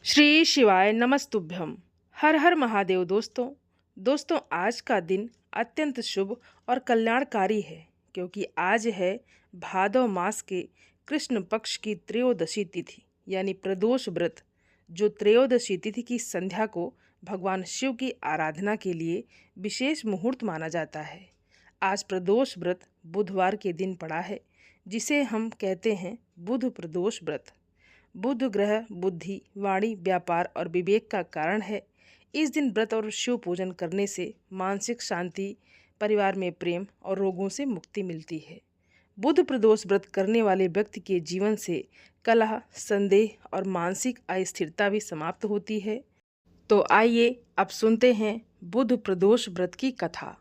श्री शिवाय नमस्तुभ्यम। हर हर महादेव। दोस्तों आज का दिन अत्यंत शुभ और कल्याणकारी है, क्योंकि आज है भादव मास के कृष्ण पक्ष की त्रयोदशी तिथि यानी प्रदोष व्रत। जो त्रयोदशी तिथि की संध्या को भगवान शिव की आराधना के लिए विशेष मुहूर्त माना जाता है। आज प्रदोष व्रत बुधवार के दिन पड़ा है, जिसे हम कहते हैं बुध प्रदोष व्रत। बुध ग्रह बुद्धि, वाणी, व्यापार और विवेक का कारण है। इस दिन व्रत और शिव पूजन करने से मानसिक शांति, परिवार में प्रेम और रोगों से मुक्ति मिलती है। बुध प्रदोष व्रत करने वाले व्यक्ति के जीवन से कलह, संदेह और मानसिक अस्थिरता भी समाप्त होती है। तो आइए अब सुनते हैं बुध प्रदोष व्रत की कथा।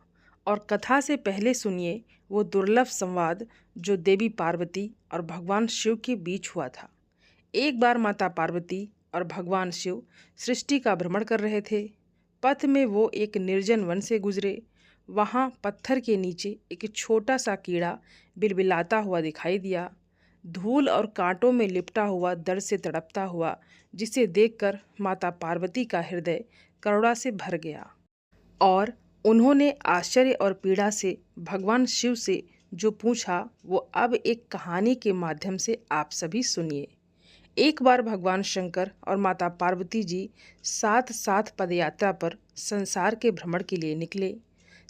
और कथा से पहले सुनिए वो दुर्लभ संवाद जो देवी पार्वती और भगवान शिव के बीच हुआ था। एक बार माता पार्वती और भगवान शिव सृष्टि का भ्रमण कर रहे थे। पथ में वो एक निर्जन वन से गुजरे। वहाँ पत्थर के नीचे एक छोटा सा कीड़ा बिलबिलाता हुआ दिखाई दिया, धूल और कांटों में लिपटा हुआ, दर्द से तड़पता हुआ, जिसे देखकर माता पार्वती का हृदय करुणा से भर गया और उन्होंने आश्चर्य और पीड़ा से भगवान शिव से जो पूछा वो अब एक कहानी के माध्यम से आप सभी सुनिए। एक बार भगवान शंकर और माता पार्वती जी साथ साथ पदयात्रा पर संसार के भ्रमण के लिए निकले।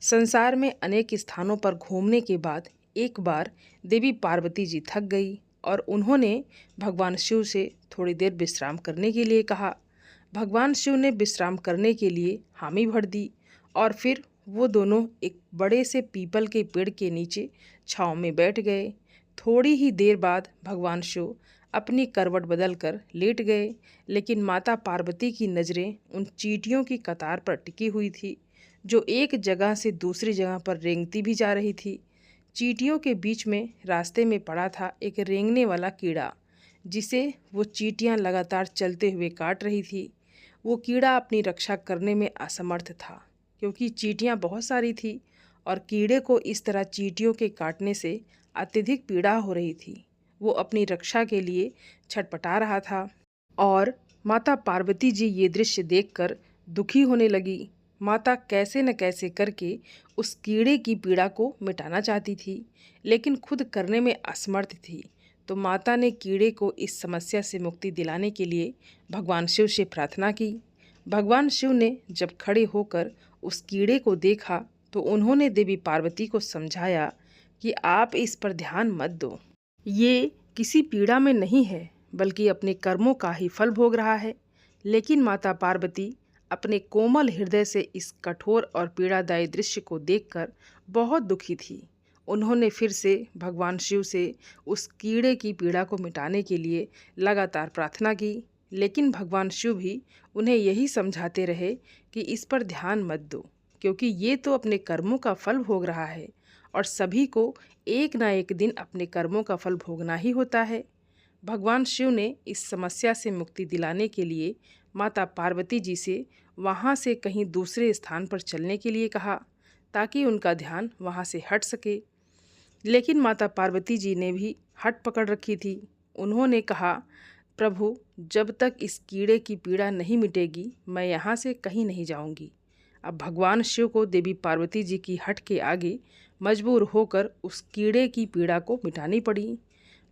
संसार में अनेक स्थानों पर घूमने के बाद एक बार देवी पार्वती जी थक गई और उन्होंने भगवान शिव से थोड़ी देर विश्राम करने के लिए कहा। भगवान शिव ने विश्राम करने के लिए हामी भर दी और फिर वो दोनों एक बड़े से पीपल के पेड़ के नीचे छांव में बैठ गए। थोड़ी ही देर बाद भगवान शिव अपनी करवट बदलकर लेट गए, लेकिन माता पार्वती की नज़रें उन चींटियों की कतार पर टिकी हुई थी, जो एक जगह से दूसरी जगह पर रेंगती भी जा रही थी। चींटियों के बीच में रास्ते में पड़ा था एक रेंगने वाला कीड़ा, जिसे वो चींटियां लगातार चलते हुए काट रही थी। वो कीड़ा अपनी रक्षा करने में असमर्थ था, क्योंकि चींटियां बहुत सारी थी और कीड़े को इस तरह चींटियों के काटने से अत्यधिक पीड़ा हो रही थी। वो अपनी रक्षा के लिए छटपटा रहा था और माता पार्वती जी ये दृश्य देखकर दुखी होने लगी। माता कैसे न कैसे करके उस कीड़े की पीड़ा को मिटाना चाहती थी, लेकिन खुद करने में असमर्थ थी। तो माता ने कीड़े को इस समस्या से मुक्ति दिलाने के लिए भगवान शिव से प्रार्थना की। भगवान शिव ने जब खड़े होकर उस कीड़े को देखा तो उन्होंने देवी पार्वती को समझाया कि आप इस पर ध्यान मत दो। ये किसी पीड़ा में नहीं है, बल्कि अपने कर्मों का ही फल भोग रहा है। लेकिन माता पार्वती अपने कोमल हृदय से इस कठोर और पीड़ादायी दृश्य को देखकर बहुत दुखी थी। उन्होंने फिर से भगवान शिव से उस कीड़े की पीड़ा को मिटाने के लिए लगातार प्रार्थना की, लेकिन भगवान शिव भी उन्हें यही समझाते रहे कि इस पर ध्यान मत दो, क्योंकि ये तो अपने कर्मों का फल भोग रहा है और सभी को एक ना एक दिन अपने कर्मों का फल भोगना ही होता है। भगवान शिव ने इस समस्या से मुक्ति दिलाने के लिए माता पार्वती जी से वहाँ से कहीं दूसरे स्थान पर चलने के लिए कहा, ताकि उनका ध्यान वहाँ से हट सके। लेकिन माता पार्वती जी ने भी हट पकड़ रखी थी। उन्होंने कहा, प्रभु, जब तक इस कीड़े की पीड़ा नहीं मिटेगी मैं यहाँ से कहीं नहीं जाऊँगी। अब भगवान शिव को देवी पार्वती जी की हट के आगे मजबूर होकर उस कीड़े की पीड़ा को मिटानी पड़ी।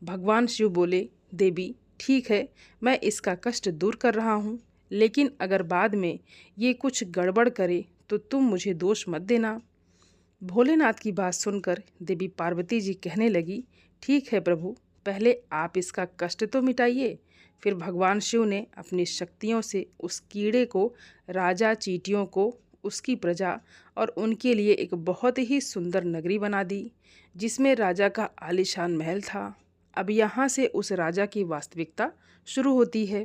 भगवान शिव बोले, देवी ठीक है, मैं इसका कष्ट दूर कर रहा हूँ, लेकिन अगर बाद में ये कुछ गड़बड़ करे तो तुम मुझे दोष मत देना। भोलेनाथ की बात सुनकर देवी पार्वती जी कहने लगी, ठीक है प्रभु, पहले आप इसका कष्ट तो मिटाइए। फिर भगवान शिव ने अपनी शक्तियों से उस कीड़े को, राजा चींटियों को, उसकी प्रजा और उनके लिए एक बहुत ही सुंदर नगरी बना दी, जिसमें राजा का आलीशान महल था। अब यहाँ से उस राजा की वास्तविकता शुरू होती है,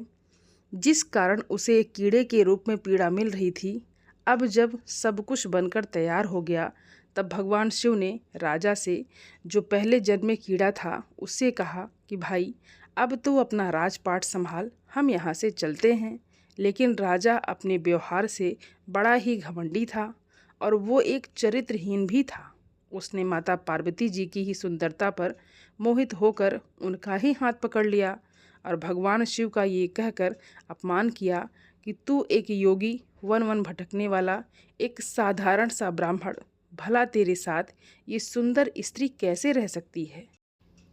जिस कारण उसे एक कीड़े के रूप में पीड़ा मिल रही थी। अब जब सब कुछ बनकर तैयार हो गया, तब भगवान शिव ने राजा से, जो पहले जन्म में कीड़ा था, उससे कहा कि भाई अब तो अपना राजपाट संभाल, हम यहाँ से चलते हैं। लेकिन राजा अपने व्यवहार से बड़ा ही घमंडी था और वो एक चरित्रहीन भी था। उसने माता पार्वती जी की ही सुंदरता पर मोहित होकर उनका ही हाथ पकड़ लिया और भगवान शिव का ये कहकर अपमान किया कि तू एक योगी, वन वन भटकने वाला, एक साधारण सा ब्राह्मण, भला तेरे साथ ये सुंदर स्त्री कैसे रह सकती है?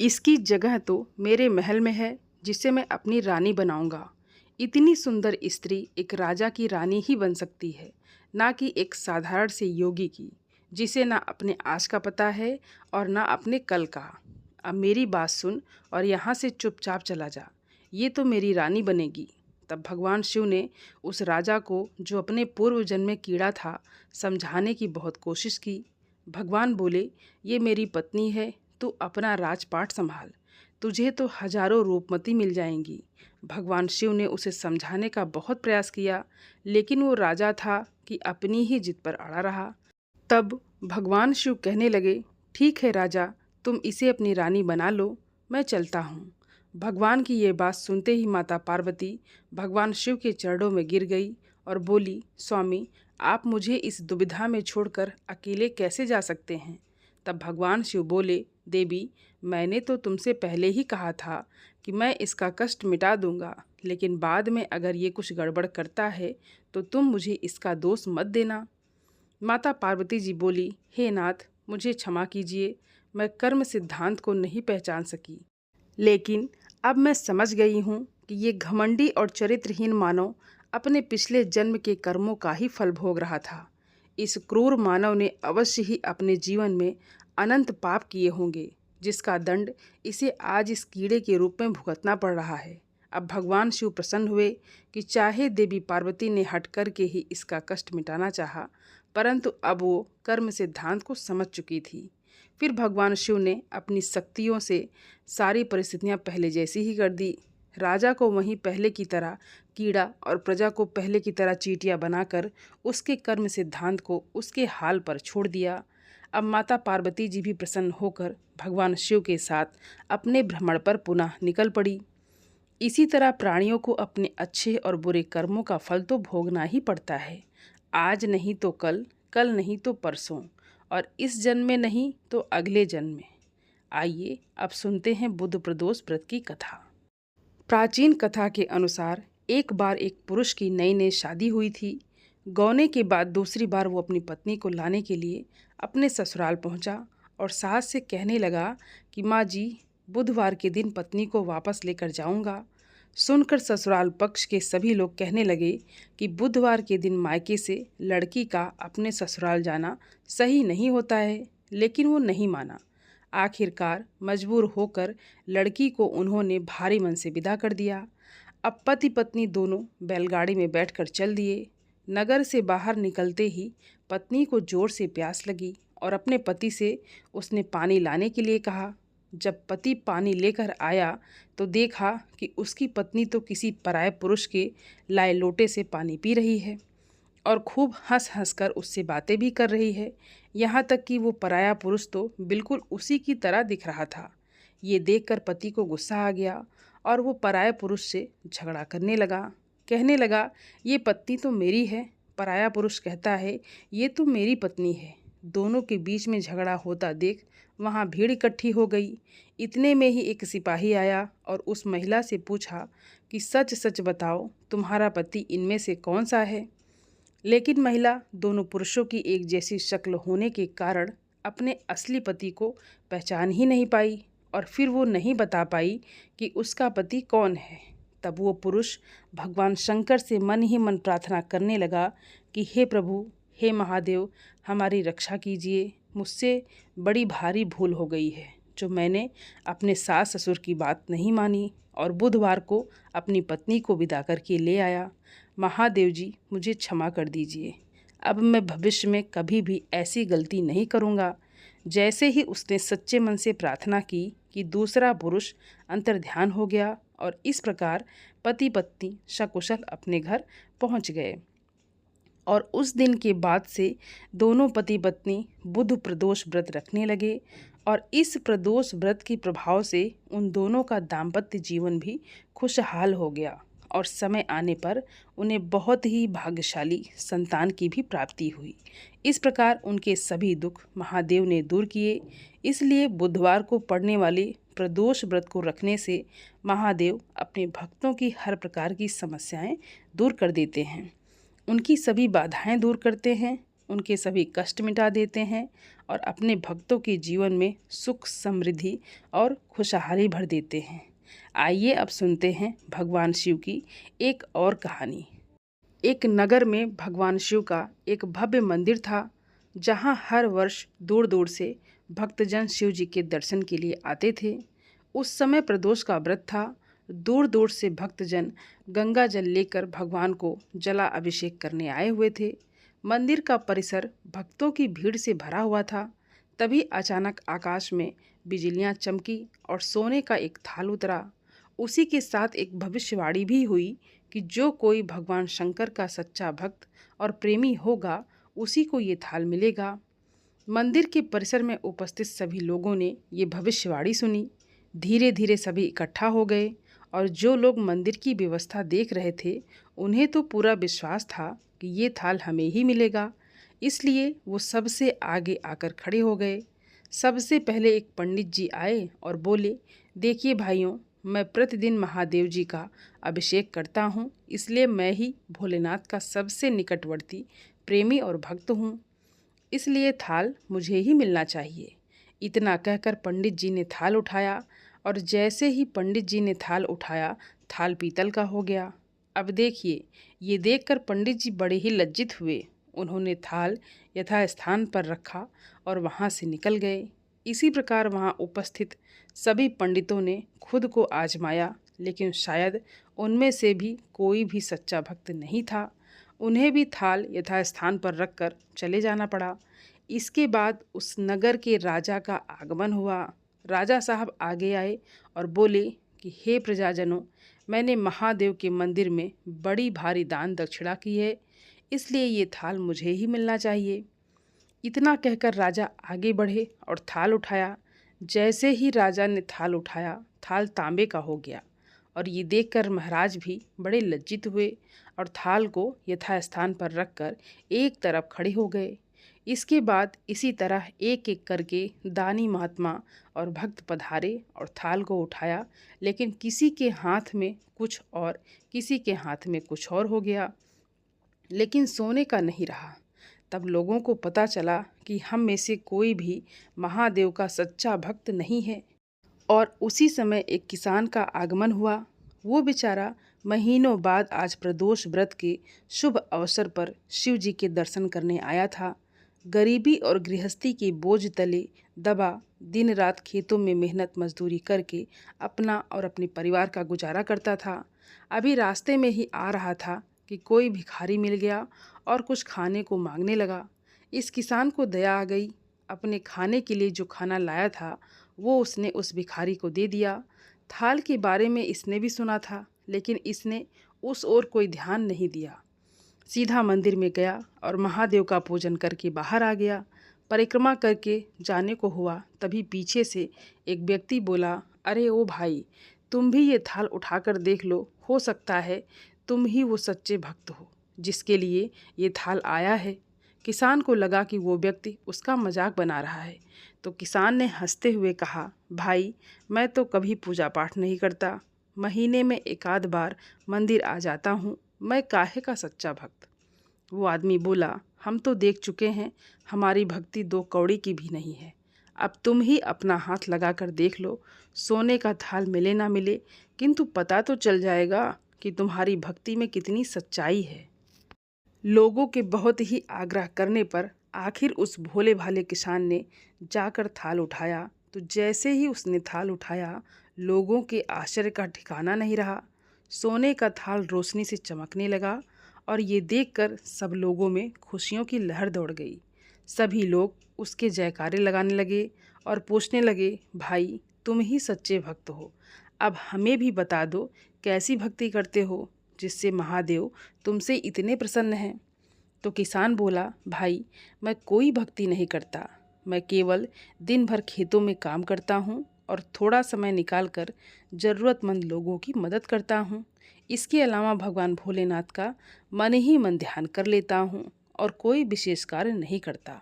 इसकी जगह तो मेरे महल में है, जिसे मैं अपनी रानी बनाऊंगा। इतनी सुंदर स्त्री एक राजा की रानी ही बन सकती है, ना कि एक साधारण से योगी की, जिसे ना अपने आज का पता है और ना अपने कल का। अब मेरी बात सुन और यहाँ से चुपचाप चला जा। ये तो मेरी रानी बनेगी। तब भगवान शिव ने उस राजा को, जो अपने पूर्व जन्म में कीड़ा था, समझाने की बहुत कोशिश की। भगवान बोले, ये मेरी पत्नी है, तू अपना राजपाट संभाल, तुझे तो हजारों रूपमती मिल जाएंगी। भगवान शिव ने उसे समझाने का बहुत प्रयास किया, लेकिन वो राजा था कि अपनी ही जिद पर अड़ा रहा। तब भगवान शिव कहने लगे, ठीक है राजा, तुम इसे अपनी रानी बना लो, मैं चलता हूँ। भगवान की ये बात सुनते ही माता पार्वती भगवान शिव के चरणों में गिर गई और बोली, स्वामी, आप मुझे इस दुविधा में छोड़कर अकेले कैसे जा सकते हैं? तब भगवान शिव बोले, देवी, मैंने तो तुमसे पहले ही कहा था कि मैं इसका कष्ट मिटा दूंगा, लेकिन बाद में अगर ये कुछ गड़बड़ करता है तो तुम मुझे इसका दोष मत देना। माता पार्वती जी बोली, हे नाथ, मुझे क्षमा कीजिए, मैं कर्म सिद्धांत को नहीं पहचान सकी, लेकिन अब मैं समझ गई हूँ कि ये घमंडी और चरित्रहीन मानव अपने पिछले जन्म के कर्मों का ही फल भोग रहा था। इस क्रूर मानव ने अवश्य ही अपने जीवन में अनंत पाप किए होंगे, जिसका दंड इसे आज इस कीड़े के रूप में भुगतना पड़ रहा है। अब भगवान शिव प्रसन्न हुए कि चाहे देवी पार्वती ने हट करके ही इसका कष्ट मिटाना चाहा, परंतु अब वो कर्म सिद्धांत को समझ चुकी थी। फिर भगवान शिव ने अपनी शक्तियों से सारी परिस्थितियां पहले जैसी ही कर दी। राजा को वहीं पहले की तरह कीड़ा और प्रजा को पहले की तरह चींटियां बनाकर उसके कर्म सिद्धांत को उसके हाल पर छोड़ दिया। अब माता पार्वती जी भी प्रसन्न होकर भगवान शिव के साथ अपने भ्रमण पर पुनः निकल पड़ी। इसी तरह प्राणियों को अपने अच्छे और बुरे कर्मों का फल तो भोगना ही पड़ता है, आज नहीं तो कल, कल नहीं तो परसों, और इस जन्म में नहीं तो अगले जन्म में। आइए अब सुनते हैं बुध प्रदोष व्रत की कथा। प्राचीन कथा के अनुसार एक बार एक पुरुष की नई नई शादी हुई थी। गौने के बाद दूसरी बार वो अपनी पत्नी को लाने के लिए अपने ससुराल पहुंचा और सास से कहने लगा कि माँ जी, बुधवार के दिन पत्नी को वापस लेकर जाऊंगा। सुनकर ससुराल पक्ष के सभी लोग कहने लगे कि बुधवार के दिन मायके से लड़की का अपने ससुराल जाना सही नहीं होता है, लेकिन वो नहीं माना। आखिरकार मजबूर होकर लड़की को उन्होंने भारी मन से विदा कर दिया। अब पति पत्नी दोनों बैलगाड़ी में बैठकर चल दिए। नगर से बाहर निकलते ही पत्नी को जोर से प्यास लगी और अपने पति से उसने पानी लाने के लिए कहा। जब पति पानी लेकर आया तो देखा कि उसकी पत्नी तो किसी पराये पुरुष के लाए लोटे से पानी पी रही है और खूब हंस हंस कर उससे बातें भी कर रही है। यहाँ तक कि वो पराया पुरुष तो बिल्कुल उसी की तरह दिख रहा था। ये देखकर पति को गुस्सा आ गया और वो पराये पुरुष से झगड़ा करने लगा। कहने लगा, ये पत्नी तो मेरी है। पराया पुरुष कहता है, ये तो मेरी पत्नी है। दोनों के बीच में झगड़ा होता देख वहाँ भीड़ इकट्ठी हो गई। इतने में ही एक सिपाही आया और उस महिला से पूछा कि सच सच बताओ, तुम्हारा पति इनमें से कौन सा है? लेकिन महिला दोनों पुरुषों की एक जैसी शक्ल होने के कारण अपने असली पति को पहचान ही नहीं पाई और फिर वो नहीं बता पाई कि उसका पति कौन है। तब वो पुरुष भगवान शंकर से मन ही मन प्रार्थना करने लगा कि हे प्रभु, हे महादेव, हमारी रक्षा कीजिए। मुझसे बड़ी भारी भूल हो गई है, जो मैंने अपने सास ससुर की बात नहीं मानी और बुधवार को अपनी पत्नी को विदा करके ले आया। महादेव जी, मुझे क्षमा कर दीजिए। अब मैं भविष्य में कभी भी ऐसी गलती नहीं करूँगा। जैसे ही उसने सच्चे मन से प्रार्थना की कि दूसरा पुरुष अंतर्ध्यान हो गया और इस प्रकार पति पत्नी सकुशल अपने घर पहुँच गए। और उस दिन के बाद से दोनों पति पत्नी बुध प्रदोष व्रत रखने लगे और इस प्रदोष व्रत के प्रभाव से उन दोनों का दाम्पत्य जीवन भी खुशहाल हो गया और समय आने पर उन्हें बहुत ही भाग्यशाली संतान की भी प्राप्ति हुई। इस प्रकार उनके सभी दुख महादेव ने दूर किए। इसलिए बुधवार को पड़ने वाले प्रदोष व्रत को रखने से महादेव अपने भक्तों की हर प्रकार की समस्याएं दूर कर देते हैं, उनकी सभी बाधाएं दूर करते हैं, उनके सभी कष्ट मिटा देते हैं और अपने भक्तों के जीवन में सुख, समृद्धि और खुशहाली भर देते हैं। आइए अब सुनते हैं भगवान शिव की एक और कहानी। एक नगर में भगवान शिव का एक भव्य मंदिर था, जहां हर वर्ष दूर दूर से भक्तजन शिव जी के दर्शन के लिए आते थे। उस समय प्रदोष का व्रत था। दूर दूर से भक्तजन गंगा जल लेकर भगवान को जला अभिषेक करने आए हुए थे। मंदिर का परिसर भक्तों की भीड़ से भरा हुआ था। तभी अचानक आकाश में बिजलियां चमकी और सोने का एक थाल उतरा। उसी के साथ एक भविष्यवाणी भी हुई कि जो कोई भगवान शंकर का सच्चा भक्त और प्रेमी होगा, उसी को ये थाल मिलेगा। मंदिर के परिसर में उपस्थित सभी लोगों ने ये भविष्यवाणी सुनी। धीरे धीरे सभी इकट्ठा हो गए और जो लोग मंदिर की व्यवस्था देख रहे थे, उन्हें तो पूरा विश्वास था कि ये थाल हमें ही मिलेगा। इसलिए वो सबसे आगे आकर खड़े हो गए। सबसे पहले एक पंडित जी आए और बोले, देखिए भाइयों, मैं प्रतिदिन महादेव जी का अभिषेक करता हूँ, इसलिए मैं ही भोलेनाथ का सबसे निकटवर्ती प्रेमी और भक्त हूँ, इसलिए थाल मुझे ही मिलना चाहिए। इतना कहकर पंडित जी ने थाल उठाया और जैसे ही पंडित जी ने थाल उठाया, थाल पीतल का हो गया। अब देखिए, ये देखकर पंडित जी बड़े ही लज्जित हुए। उन्होंने थाल यथास्थान पर रखा और वहाँ से निकल गए। इसी प्रकार वहाँ उपस्थित सभी पंडितों ने खुद को आजमाया, लेकिन शायद उनमें से भी कोई भी सच्चा भक्त नहीं था। उन्हें भी थाल यथास्थान पर रखकर चले जाना पड़ा। इसके बाद उस नगर के राजा का आगमन हुआ। राजा साहब आगे आए और बोले कि हे प्रजाजनों, मैंने महादेव के मंदिर में बड़ी भारी दान दक्षिणा की है, इसलिए ये थाल मुझे ही मिलना चाहिए। इतना कहकर राजा आगे बढ़े और थाल उठाया। जैसे ही राजा ने थाल उठाया, थाल तांबे का हो गया और ये देखकर महाराज भी बड़े लज्जित हुए और थाल को यथास्थान पर रखकर एक तरफ खड़े हो गए। इसके बाद इसी तरह एक एक करके दानी महात्मा और भक्त पधारे और थाल को उठाया, लेकिन किसी के हाथ में कुछ और, किसी के हाथ में कुछ और हो गया, लेकिन सोने का नहीं रहा। तब लोगों को पता चला कि हम में से कोई भी महादेव का सच्चा भक्त नहीं है। और उसी समय एक किसान का आगमन हुआ। वो बेचारा महीनों बाद आज प्रदोष व्रत के शुभ अवसर पर शिव जी के दर्शन करने आया था। गरीबी और गृहस्थी के बोझ तले दबा दिन रात खेतों में मेहनत मजदूरी करके अपना और अपने परिवार का गुजारा करता था। अभी रास्ते में ही आ रहा था कि कोई भिखारी मिल गया और कुछ खाने को मांगने लगा। इस किसान को दया आ गई। अपने खाने के लिए जो खाना लाया था, वो उसने उस भिखारी को दे दिया। थाल के बारे में इसने भी सुना था, लेकिन इसने उस ओर कोई ध्यान नहीं दिया। सीधा मंदिर में गया और महादेव का पूजन करके बाहर आ गया। परिक्रमा करके जाने को हुआ, तभी पीछे से एक व्यक्ति बोला, अरे ओ भाई, तुम भी ये थाल उठाकर देख लो, हो सकता है तुम ही वो सच्चे भक्त हो जिसके लिए ये थाल आया है। किसान को लगा कि वो व्यक्ति उसका मजाक बना रहा है, तो किसान ने हंसते हुए कहा, भाई, मैं तो कभी पूजा पाठ नहीं करता, महीने में एक आध बार मंदिर आ जाता हूँ, मैं काहे का सच्चा भक्त। वो आदमी बोला, हम तो देख चुके हैं, हमारी भक्ति 2 कौड़ी की भी नहीं है। अब तुम ही अपना हाथ लगा कर देख लो, सोने का थाल मिले ना मिले, किंतु पता तो चल जाएगा कि तुम्हारी भक्ति में कितनी सच्चाई है। लोगों के बहुत ही आग्रह करने पर आखिर उस भोले भाले किसान ने जाकर थाल उठाया। तो जैसे ही उसने थाल उठाया, लोगों के आश्चर्य का ठिकाना नहीं रहा। सोने का थाल रोशनी से चमकने लगा और ये देखकर सब लोगों में खुशियों की लहर दौड़ गई। सभी लोग उसके जयकारे लगाने लगे और पूछने लगे, भाई, तुम ही सच्चे भक्त हो, अब हमें भी बता दो कैसी भक्ति करते हो जिससे महादेव तुमसे इतने प्रसन्न हैं। तो किसान बोला, भाई, मैं कोई भक्ति नहीं करता, मैं केवल दिन भर खेतों में काम करता हूँ और थोड़ा समय निकालकर ज़रूरतमंद लोगों की मदद करता हूँ, इसके अलावा भगवान भोलेनाथ का मन ही मन ध्यान कर लेता हूँ और कोई विशेष कार्य नहीं करता।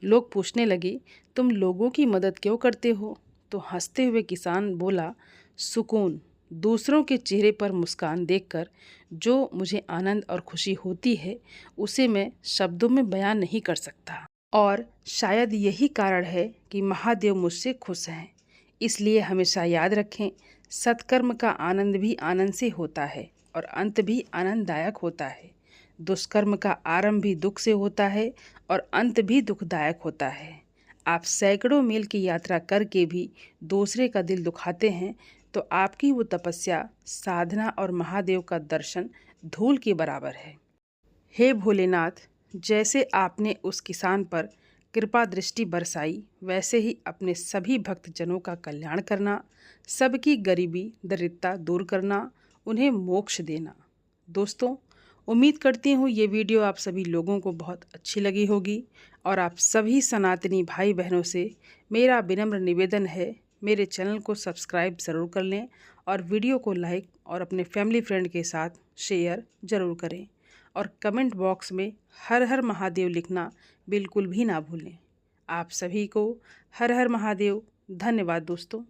लोग पूछने लगे, तुम लोगों की मदद क्यों करते हो? तो हंसते हुए किसान बोला, सुकून, दूसरों के चेहरे पर मुस्कान देखकर जो मुझे आनंद और खुशी होती है उसे मैं शब्दों में बयान नहीं कर सकता। और शायद यही कारण है कि महादेव मुझसे खुश हैं। इसलिए हमेशा याद रखें, सत्कर्म का आनंद भी आनंद से होता है और अंत भी आनंददायक होता है। दुष्कर्म का आरंभ भी दुख से होता है और अंत भी दुखदायक होता है। आप सैकड़ों मील की यात्रा करके भी दूसरे का दिल दुखाते हैं तो आपकी वो तपस्या, साधना और महादेव का दर्शन धूल के बराबर है। हे भोलेनाथ, जैसे आपने उस किसान पर कृपा दृष्टि बरसाई, वैसे ही अपने सभी भक्तजनों का कल्याण करना, सबकी गरीबी दरिद्रता दूर करना, उन्हें मोक्ष देना। दोस्तों, उम्मीद करती हूँ ये वीडियो आप सभी लोगों को बहुत अच्छी लगी होगी और आप सभी सनातनी भाई बहनों से मेरा विनम्र निवेदन है, मेरे चैनल को सब्सक्राइब ज़रूर कर लें और वीडियो को लाइक और अपने फैमिली फ्रेंड के साथ शेयर ज़रूर करें और कमेंट बॉक्स में हर हर महादेव लिखना बिल्कुल भी ना भूलें। आप सभी को हर हर महादेव। धन्यवाद दोस्तों।